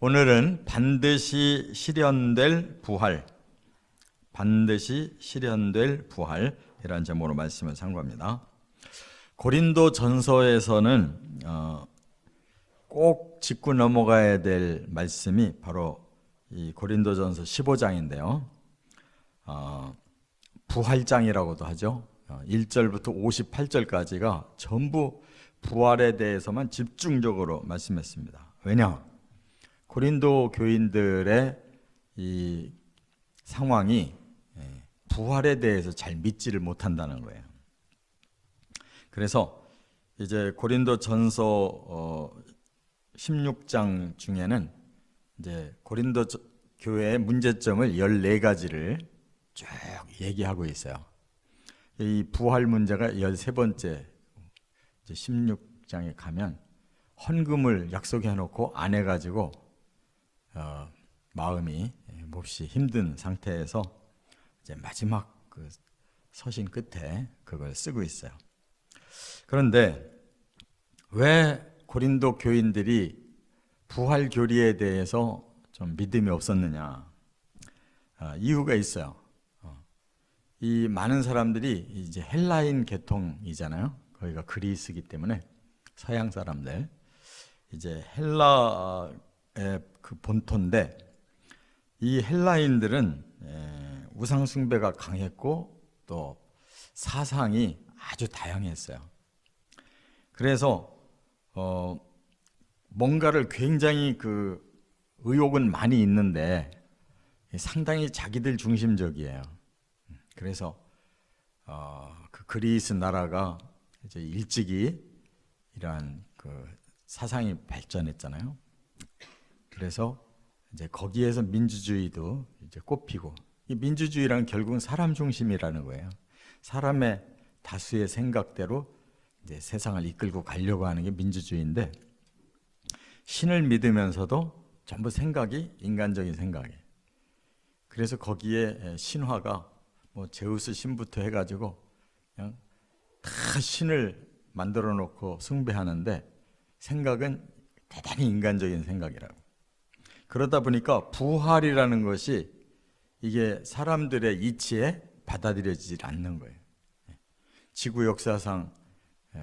오늘은 반드시 실현될 부활, 반드시 실현될 부활이라는 제목으로 말씀을 상고합니다. 고린도 전서에서는 꼭 짚고 넘어가야 될 말씀이 바로 이 고린도 전서 15장인데요. 부활장이라고도 하죠. 1절부터 58절까지가 전부 부활에 대해서만 집중적으로 말씀했습니다. 왜냐? 고린도 교인들의 이 상황이 부활에 대해서 잘 믿지를 못한다는 거예요. 그래서 이제 고린도 전서 16장 중에는 이제 고린도 교회의 문제점을 14가지를 쭉 얘기하고 있어요. 이 부활 문제가 13번째 16장에 가면 헌금을 약속해 놓고 안 해가지고 마음이 몹시 힘든 상태에서 이제 마지막 그 서신 끝에 그걸 쓰고 있어요. 그런데 왜 고린도 교인들이 부활 교리에 대해서 좀 믿음이 없었느냐? 이유가 있어요. 이 많은 사람들이 이제 헬라인 계통이잖아요. 거기가 그리스이기 때문에 서양 사람들 이제 헬라의 그 본토인데 이 헬라인들은 우상 숭배가 강했고 또 사상이 아주 다양했어요. 그래서 뭔가를 굉장히 그 의욕은 많이 있는데 상당히 자기들 중심적이에요. 그래서 그 그리스 나라가 이제 일찍이 이러한 그 사상이 발전했잖아요. 그래서 이제 거기에서 민주주의도 이제 꼽히고, 이 민주주의란 결국은 사람 중심이라는 거예요. 사람의 다수의 생각대로 이제 세상을 이끌고 가려고 하는 게 민주주의인데, 신을 믿으면서도 전부 생각이 인간적인 생각이에요. 그래서 거기에 신화가 뭐 제우스 신부터 해가지고 그냥 다 신을 만들어 놓고 숭배하는데 생각은 대단히 인간적인 생각이라고. 그러다 보니까 부활이라는 것이 이게 사람들의 이치에 받아들여지지 않는 거예요. 지구 역사상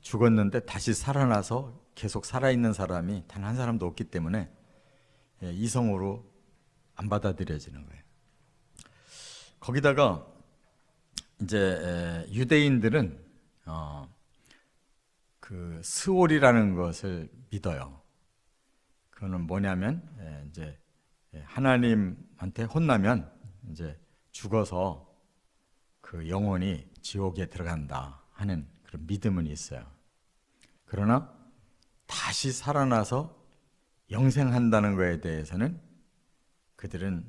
죽었는데 다시 살아나서 계속 살아있는 사람이 단 한 사람도 없기 때문에 이성으로 안 받아들여지는 거예요. 거기다가 이제 유대인들은 그 스올이라는 것을 믿어요. 그거는 뭐냐면 이제 하나님한테 혼나면 이제 죽어서 그 영혼이 지옥에 들어간다 하는 그런 믿음은 있어요. 그러나 다시 살아나서 영생한다는 것에 대해서는 그들은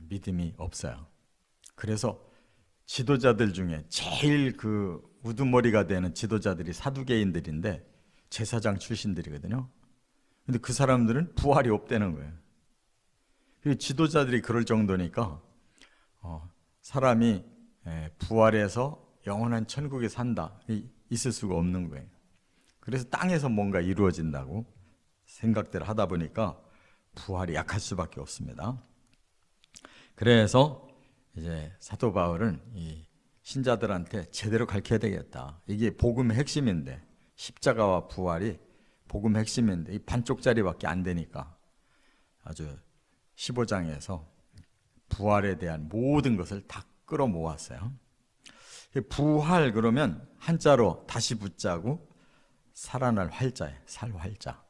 믿음이 없어요. 그래서 지도자들 중에 제일 그 우두머리가 되는 지도자들이 사두개인들인데 제사장 출신들이거든요. 근데 그 사람들은 부활이 없다는 거예요. 그리고 지도자들이 그럴 정도니까 사람이 부활해서 영원한 천국에 산다 있을 수가 없는 거예요. 그래서 땅에서 뭔가 이루어진다고 생각들을 하다 보니까 부활이 약할 수밖에 없습니다. 그래서 이제 사도 바울은 이 신자들한테 제대로 가르쳐야 되겠다. 이게 복음의 핵심인데, 십자가와 부활이 복음의 핵심인데 이 반쪽짜리밖에 안 되니까 아주 15장에서 부활에 대한 모든 것을 다 끌어모았어요. 부활 그러면 한자로 다시 붙자고 살아날 활자예요. 살활자.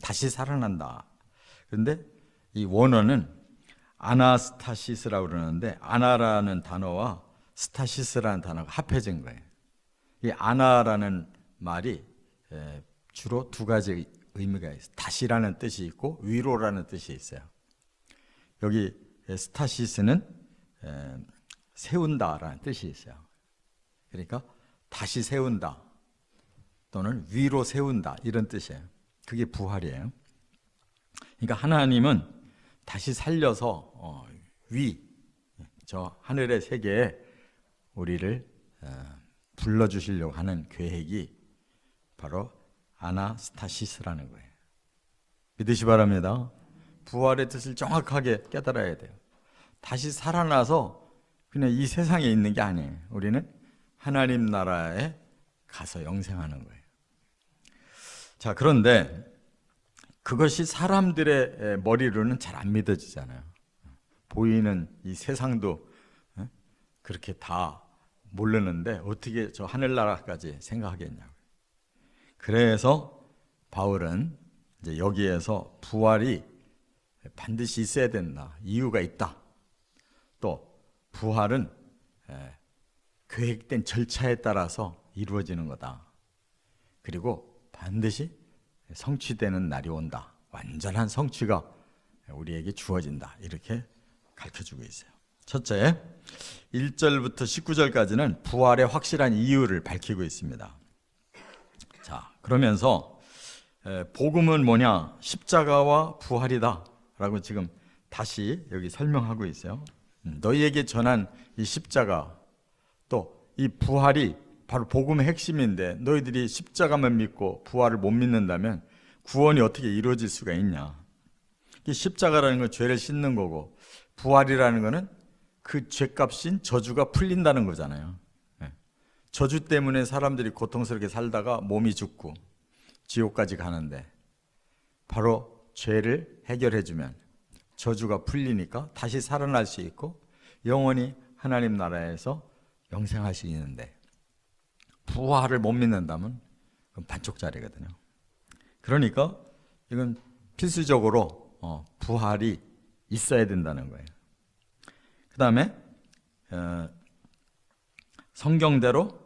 다시 살아난다. 그런데 이 원어는 아나스타시스라고 그러는데, 아나라는 단어와 스타시스라는 단어가 합해진 거예요. 이 아나라는 말이 주로 두 가지 의미가 있어요. 다시라는 뜻이 있고 위로라는 뜻이 있어요. 여기 스타시스는 세운다라는 뜻이 있어요. 그러니까 다시 세운다 또는 위로 세운다 이런 뜻이에요. 그게 부활이에요. 그러니까 하나님은 다시 살려서 저 하늘의 세계에 우리를 불러주시려고 하는 계획이 바로 아나스타시스라는 거예요. 믿으시 바랍니다. 부활의 뜻을 정확하게 깨달아야 돼요. 다시 살아나서 그냥 이 세상에 있는 게 아니에요. 우리는 하나님 나라에 가서 영생하는 거예요. 자, 그런데 그것이 사람들의 머리로는 잘 안 믿어지잖아요. 보이는 이 세상도 그렇게 다 모르는데 어떻게 저 하늘나라까지 생각하겠냐고요. 그래서 바울은 이제 여기에서 부활이 반드시 있어야 된다. 이유가 있다. 또 부활은 계획된 절차에 따라서 이루어지는 거다. 그리고 반드시 성취되는 날이 온다. 완전한 성취가 우리에게 주어진다. 이렇게 가르쳐주고 있어요. 첫째, 1절부터 19절까지는 부활의 확실한 이유를 밝히고 있습니다. 자, 그러면서 복음은 뭐냐? 십자가와 부활이다 라고 지금 다시 여기 설명하고 있어요. 너희에게 전한 이 십자가 또 이 부활이 바로 복음의 핵심인데 너희들이 십자가만 믿고 부활을 못 믿는다면 구원이 어떻게 이루어질 수가 있냐? 이 십자가라는 건 죄를 씻는 거고 부활이라는 거는 그 죄값인 저주가 풀린다는 거잖아요. 저주 때문에 사람들이 고통스럽게 살다가 몸이 죽고 지옥까지 가는데 바로 죄를 해결해주면 저주가 풀리니까 다시 살아날 수 있고 영원히 하나님 나라에서 영생할 수 있는데 부활을 못 믿는다면 그건 반쪽짜리거든요. 그러니까 이건 필수적으로 부활이 있어야 된다는 거예요. 그 다음에 성경대로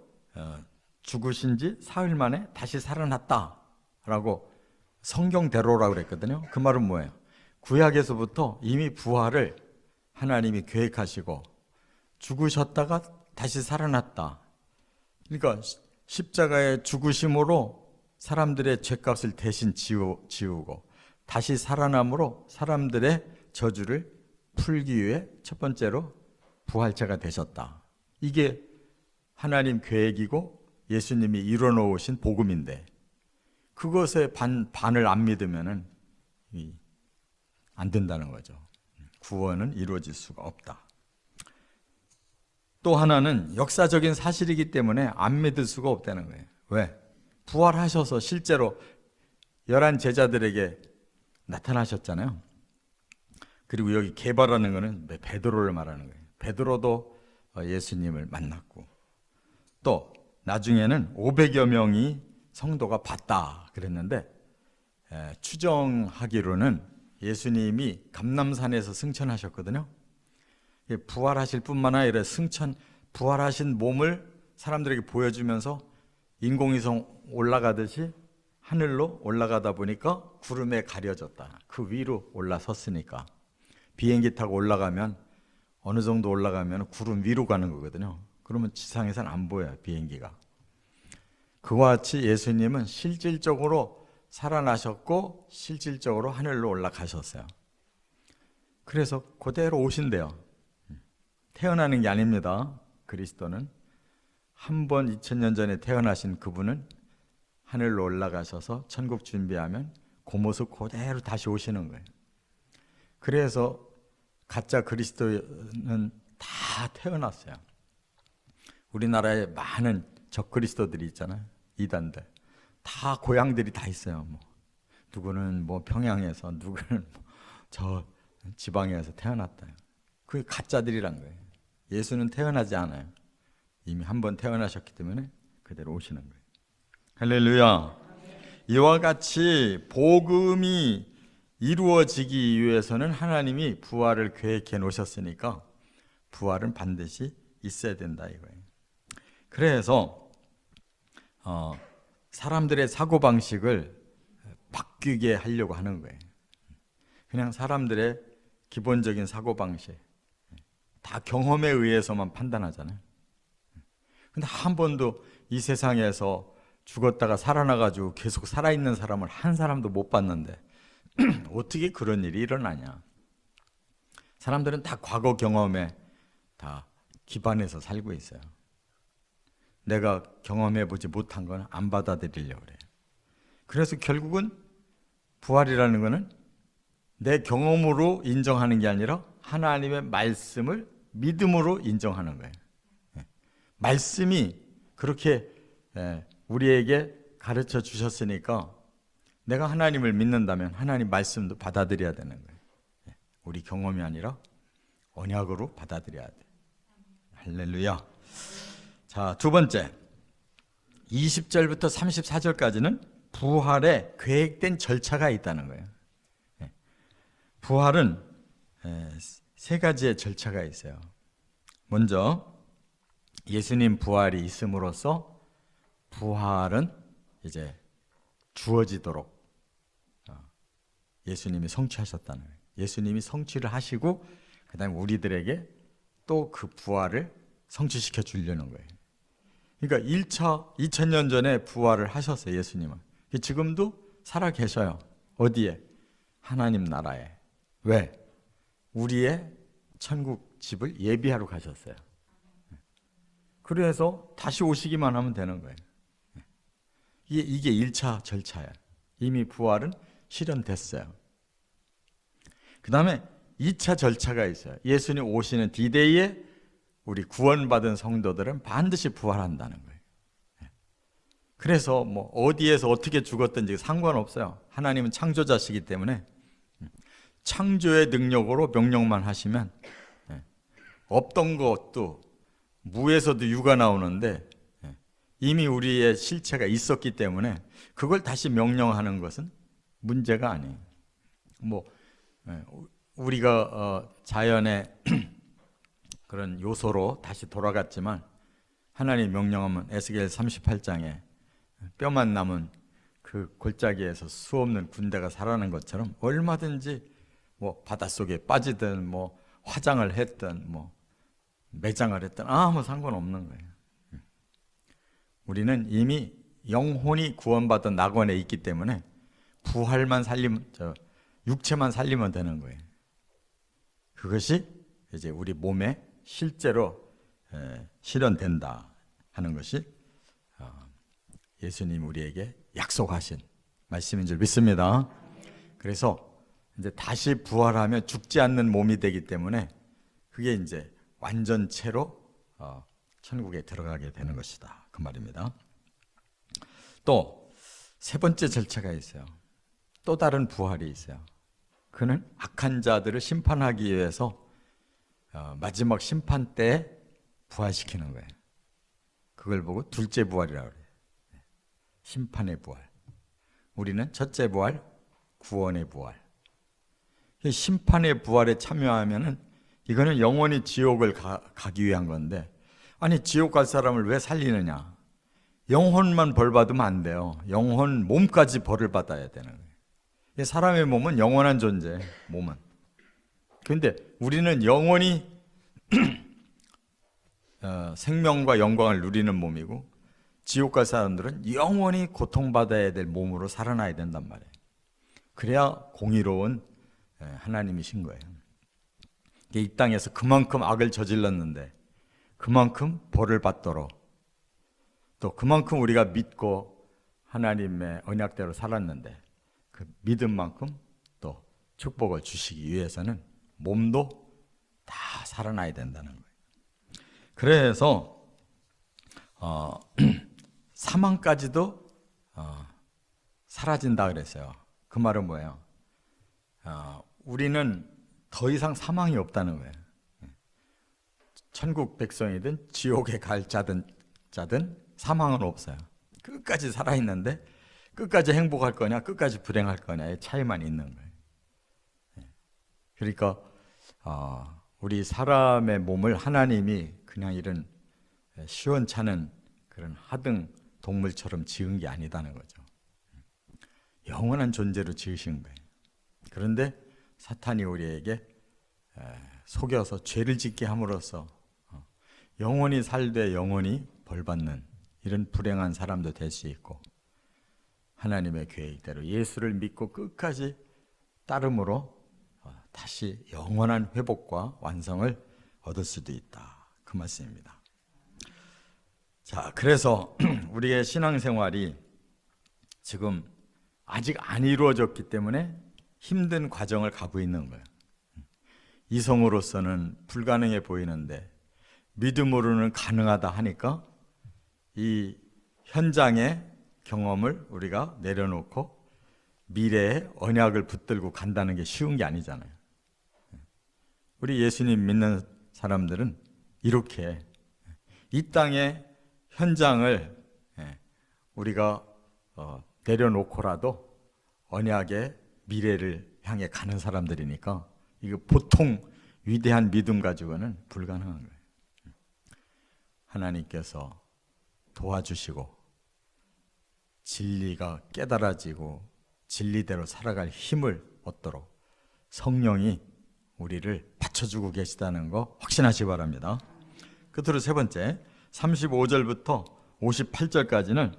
죽으신 지 사흘 만에 다시 살아났다라고 성경대로라고 그랬거든요. 그 말은 뭐예요? 구약에서부터 이미 부활을 하나님이 계획하시고 죽으셨다가 다시 살아났다. 그러니까 십자가의 죽으심으로 사람들의 죄값을 대신 지우고 다시 살아남으로 사람들의 저주를 풀기 위해 첫 번째로 부활체가 되셨다. 이게 하나님 계획이고 예수님이 이뤄놓으신 복음인데 그것에 반을 안 믿으면은 안 된다는 거죠. 구원은 이루어질 수가 없다. 또 하나는 역사적인 사실이기 때문에 안 믿을 수가 없다는 거예요. 왜? 부활하셔서 실제로 11 제자들에게 나타나셨잖아요. 그리고 여기 개바라는 거는 베드로를 말하는 거예요. 베드로도 예수님을 만났고 또 나중에는 500여 명이 성도가 봤다 그랬는데 추정하기로는 예수님이 감람산에서 승천하셨거든요. 부활하실 뿐만 아니라 부활하신 몸을 사람들에게 보여주면서 인공위성 올라가듯이 하늘로 올라가다 보니까 구름에 가려졌다. 그 위로 올라섰으니까 비행기 타고 올라가면 어느 정도 올라가면 구름 위로 가는 거거든요. 그러면 지상에서는 안 보여요, 비행기가. 그와 같이 예수님은 실질적으로 살아나셨고 실질적으로 하늘로 올라가셨어요. 그래서 그대로 오신대요. 태어나는 게 아닙니다. 그리스도는 한 번 2000년 전에 태어나신 그분은 하늘로 올라가셔서 천국 준비하면 그 모습 그대로 다시 오시는 거예요. 그래서 가짜 그리스도는 다 태어났어요. 우리나라에 많은 적그리스도들이 있잖아요. 이단들. 다 고향들이 다 있어요. 누구는 평양에서, 누구는 저 지방에서 태어났다. 그게 가짜들이란 거예요. 예수는 태어나지 않아요. 이미 한 번 태어나셨기 때문에 그대로 오시는 거예요. 할렐루야. 이와 같이 복음이 이루어지기 위해서는 하나님이 부활을 계획해 놓으셨으니까 부활은 반드시 있어야 된다 이거예요. 그래서 사람들의 사고방식을 바뀌게 하려고 하는 거예요. 그냥 사람들의 기본적인 사고방식 다 경험에 의해서만 판단하잖아요. 근데 한 번도 이 세상에서 죽었다가 살아나가지고 계속 살아있는 사람을 한 사람도 못 봤는데 어떻게 그런 일이 일어나냐. 사람들은 다 과거 경험에 다 기반해서 살고 있어요. 내가 경험해보지 못한 건 안 받아들이려고 그래요. 그래서 결국은 부활이라는 거는 내 경험으로 인정하는 게 아니라 하나님의 말씀을 믿음으로 인정하는 거예요. 말씀이 그렇게 우리에게 가르쳐 주셨으니까 내가 하나님을 믿는다면 하나님 말씀도 받아들여야 되는 거예요. 우리 경험이 아니라 언약으로 받아들여야 돼. 할렐루야. 자, 두 번째, 20절부터 34절까지는 부활에 계획된 절차가 있다는 거예요. 부활은 세 가지의 절차가 있어요. 먼저 예수님 부활이 있음으로써 부활은 이제 주어지도록 예수님이 성취하셨다는 거예요. 예수님이 성취를 하시고 그다음에 우리들에게 또 그 부활을 성취시켜 주려는 거예요. 그러니까 2000년 전에 부활을 하셨어요, 예수님은. 지금도 살아 계셔요. 어디에? 하나님 나라에. 왜? 우리의 천국 집을 예비하러 가셨어요. 그래서 다시 오시기만 하면 되는 거예요. 이게 1차 절차예요. 이미 부활은 실현됐어요. 그 다음에 2차 절차가 있어요. 예수님 오시는 D-Day에 우리 구원받은 성도들은 반드시 부활한다는 거예요. 그래서 뭐 어디에서 어떻게 죽었든지 상관없어요. 하나님은 창조자시기 때문에 창조의 능력으로 명령만 하시면 없던 것도 무에서도 유가 나오는데 이미 우리의 실체가 있었기 때문에 그걸 다시 명령하는 것은 문제가 아니에요. 뭐 우리가 자연의 그런 요소로 다시 돌아갔지만 하나님 명령하면 에스겔 38장에 뼈만 남은 그 골짜기에서 수없는 군대가 살아난 것처럼 얼마든지 뭐 바닷속에 빠지든 뭐 화장을 했든 뭐 매장을 했든 아무 상관없는 거예요. 우리는 이미 영혼이 구원받은 낙원에 있기 때문에 부활만 살리면, 육체만 살리면 되는 거예요. 그것이 이제 우리 몸에 실제로 실현된다 하는 것이 예수님 우리에게 약속하신 말씀인 줄 믿습니다. 그래서 이제 다시 부활하면 죽지 않는 몸이 되기 때문에 그게 이제 완전체로 천국에 들어가게 되는 것이다. 그 말입니다. 또 세 번째 절차가 있어요. 또 다른 부활이 있어요. 그는 악한 자들을 심판하기 위해서 마지막 심판 때 부활시키는 거예요. 그걸 보고 둘째 부활이라고 그래요. 심판의 부활. 우리는 첫째 부활, 구원의 부활. 심판의 부활에 참여하면은 이거는 영원히 지옥을 가기 위한 건데, 아니 지옥 갈 사람을 왜 살리느냐? 영혼만 벌 받으면 안 돼요. 영혼 몸까지 벌을 받아야 되는 거예요. 사람의 몸은 영원한 존재, 몸은. 그런데 우리는 영원히 생명과 영광을 누리는 몸이고, 지옥 갈 사람들은 영원히 고통받아야 될 몸으로 살아나야 된단 말이에요. 그래야 공의로운 하나님이신 거예요. 이 땅에서 그만큼 악을 저질렀는데 그만큼 벌을 받도록, 또 그만큼 우리가 믿고 하나님의 언약대로 살았는데 그 믿음만큼 또 축복을 주시기 위해서는 몸도 다 살아나야 된다는 거예요. 그래서 사망까지도 사라진다 그랬어요. 그 말은 뭐예요? 우리는 더 이상 사망이 없다는 거예요. 천국 백성이든 지옥에 갈 자든 사망은 없어요. 끝까지 살아있는데 끝까지 행복할 거냐 끝까지 불행할 거냐의 차이만 있는 거예요. 그러니까 우리 사람의 몸을 하나님이 그냥 이런 시원찮은 그런 하등 동물처럼 지은 게 아니다는 거죠. 영원한 존재로 지으신 거예요. 그런데 사탄이 우리에게 속여서 죄를 짓게 함으로써 영원히 살되 영원히 벌받는 이런 불행한 사람도 될 수 있고, 하나님의 계획대로 예수를 믿고 끝까지 따름으로 다시 영원한 회복과 완성을 얻을 수도 있다. 그 말씀입니다. 자, 그래서 우리의 신앙생활이 지금 아직 안 이루어졌기 때문에 힘든 과정을 가고 있는 거예요. 이성으로서는 불가능해 보이는데 믿음으로는 가능하다 하니까 이 현장의 경험을 우리가 내려놓고 미래의 언약을 붙들고 간다는 게 쉬운 게 아니잖아요. 우리 예수님 믿는 사람들은 이렇게 이 땅의 현장을 우리가 내려놓고라도 언약의 미래를 향해 가는 사람들이니까 이거 보통 위대한 믿음 가지고는 불가능한 거예요. 하나님께서 도와주시고 진리가 깨달아지고 진리대로 살아갈 힘을 얻도록 성령이 우리를 받쳐주고 계시다는 거 확신하시기 바랍니다. 끝으로 세 번째, 35절부터 58절까지는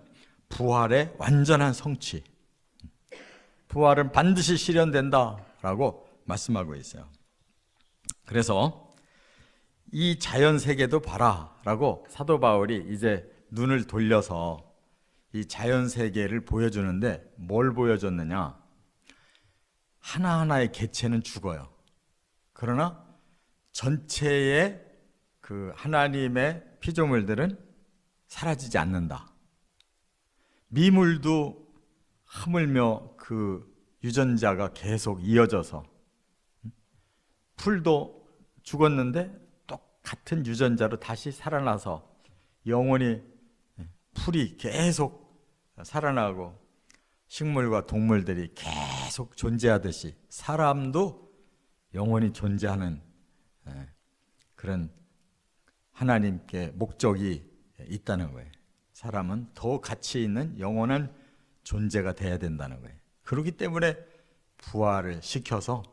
부활의 완전한 성취, 부활은 반드시 실현된다라고 말씀하고 있어요. 그래서 이 자연세계도 봐라라고 사도 바울이 이제 눈을 돌려서 이 자연세계를 보여주는데 뭘 보여줬느냐? 하나하나의 개체는 죽어요. 그러나 전체의 그 하나님의 피조물들은 사라지지 않는다. 미물도 하물며 그 유전자가 계속 이어져서, 풀도 죽었는데 똑같은 유전자로 다시 살아나서 영원히 풀이 계속 살아나고 식물과 동물들이 계속 존재하듯이 사람도 영원히 존재하는 그런 하나님께 목적이 있다는 거예요. 사람은 더 가치 있는 영원한 존재가 돼야 된다는 거예요. 그렇기 때문에 부활을 시켜서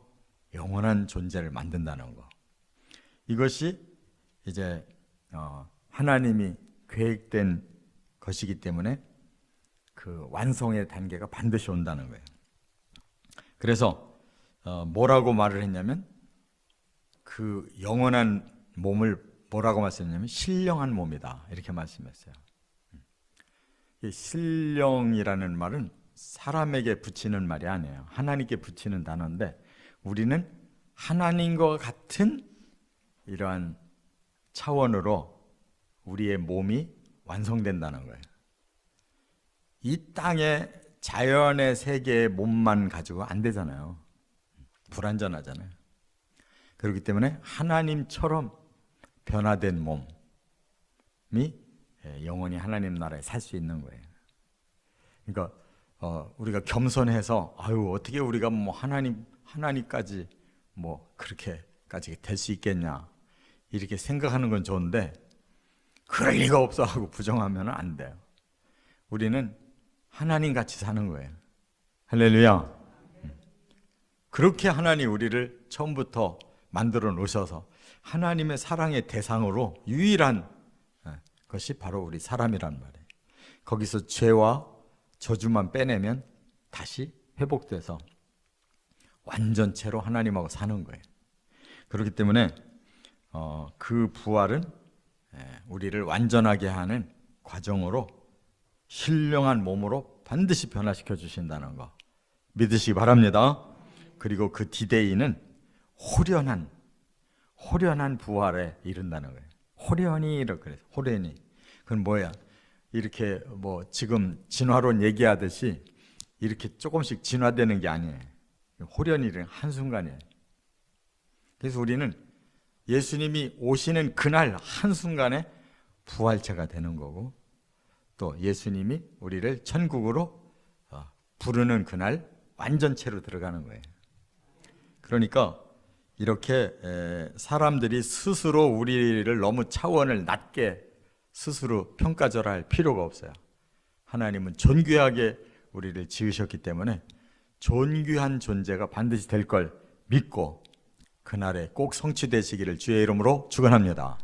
영원한 존재를 만든다는 거. 이것이 이제 하나님이 계획된 것이기 때문에 그 완성의 단계가 반드시 온다는 거예요. 그래서 뭐라고 말을 했냐면 그 영원한 몸을 뭐라고 말씀했냐면 신령한 몸이다 이렇게 말씀했어요. 이 신령이라는 말은 사람에게 붙이는 말이 아니에요. 하나님께 붙이는 단어인데 우리는 하나님과 같은 이러한 차원으로 우리의 몸이 완성된다는 거예요. 이 땅의 자연의 세계의 몸만 가지고 안 되잖아요. 불완전하잖아요. 그렇기 때문에 하나님처럼 변화된 몸이 영원히 하나님 나라에 살 수 있는 거예요. 그러니까 우리가 겸손해서 어떻게 우리가 뭐 하나님까지 뭐 그렇게까지 될 수 있겠냐 이렇게 생각하는 건 좋은데 그럴 리가 없어 하고 부정하면 안 돼요. 우리는 하나님 같이 사는 거예요. 할렐루야. 그렇게 하나님 우리를 처음부터 만들어 놓으셔서 하나님의 사랑의 대상으로 유일한 것이 바로 우리 사람이란 말이에요. 거기서 죄와 저주만 빼내면 다시 회복돼서 완전체로 하나님하고 사는 거예요. 그렇기 때문에 그 부활은 우리를 완전하게 하는 과정으로 신령한 몸으로 반드시 변화시켜 주신다는 거 믿으시기 바랍니다. 그리고 그 디데이는 호련한 부활에 이른다는 거예요. 호련히 이렇게 호련히. 그건 뭐야? 이렇게 뭐 지금 진화론 얘기하듯이 이렇게 조금씩 진화되는 게 아니에요. 호련히는 한순간이에요. 그래서 우리는 예수님이 오시는 그날 한순간에 부활체가 되는 거고 또 예수님이 우리를 천국으로 부르는 그날 완전체로 들어가는 거예요. 그러니까 이렇게 사람들이 스스로 우리를 너무 차원을 낮게 스스로 평가절하할 필요가 없어요. 하나님은 존귀하게 우리를 지으셨기 때문에 존귀한 존재가 반드시 될 걸 믿고 그날에 꼭 성취되시기를 주의 이름으로 축원합니다.